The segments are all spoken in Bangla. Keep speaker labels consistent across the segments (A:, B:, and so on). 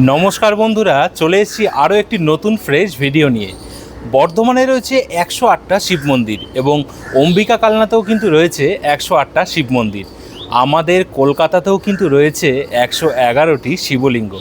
A: নমস্কার বন্ধুরা, চলে এসেছি আরও একটি নতুন ফ্রেশ ভিডিও নিয়ে। বর্ধমানে রয়েছে 108টা শিব মন্দির এবং অম্বিকা কালনাতেও কিন্তু রয়েছে 108টা শিব মন্দির। আমাদের কলকাতাতেও কিন্তু রয়েছে 111টি শিবলিঙ্গ।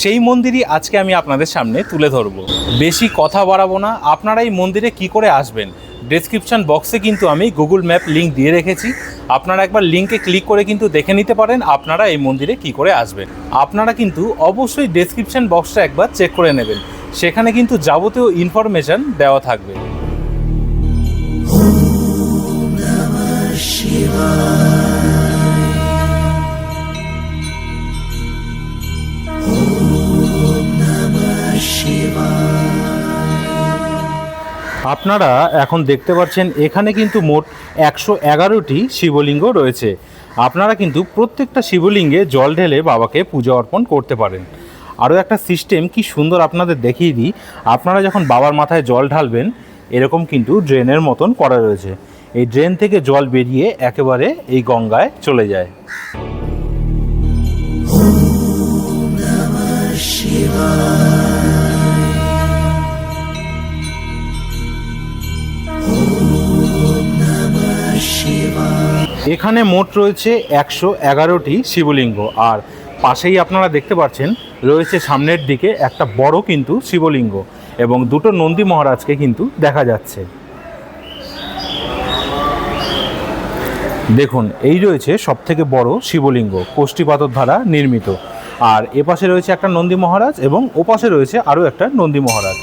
A: সেই মন্দিরই আজকে আমি আপনাদের সামনে তুলে ধরব। বেশি কথা বাড়াবো না, আপনারা এই মন্দিরে কি করে আসবেন ডেসক্রিপশান বক্সে কিন্তু আমি গুগল ম্যাপ লিঙ্ক দিয়ে রেখেছি। আপনারা একবার লিঙ্কে ক্লিক করে কিন্তু দেখে নিতে পারেন আপনারা এই মন্দিরে কি করে আসবেন। আপনারা কিন্তু অবশ্যই ডেসক্রিপশান বক্সটা একবার চেক করে নেবেন, সেখানে কিন্তু যাবতীয় ইনফরমেশান দেওয়া থাকবে। আপনারা এখন দেখতে পাচ্ছেন এখানে কিন্তু মোট 111টি শিবলিঙ্গ রয়েছে। আপনারা কিন্তু প্রত্যেকটা শিবলিঙ্গে জল ঢেলে বাবাকে পূজা অর্পণ করতে পারেন। আরও একটা সিস্টেম কি সুন্দর আপনাদের দেখিয়ে দিই। আপনারা যখন বাবার মাথায় জল ঢালবেন, এরকম কিন্তু ড্রেনের মতন করা রয়েছে। এই ড্রেন থেকে জল বেরিয়ে একেবারে এই গঙ্গায় চলে যায়। এখানে মোট রয়েছে 111টি শিবলিঙ্গ, আর পাশেই আপনারা দেখতে পাচ্ছেন রয়েছে সামনের দিকে একটা বড় কিন্তু শিবলিঙ্গ এবং দুটো নন্দী মহারাজকে কিন্তু দেখা যাচ্ছে। দেখুন, এই রয়েছে সবথেকে বড় শিবলিঙ্গ, কোষ্ঠী পাথর দ্বারা নির্মিত। আর এপাশে রয়েছে একটা নন্দী মহারাজ এবং ওপাশে রয়েছে আরও একটা নন্দী মহারাজ।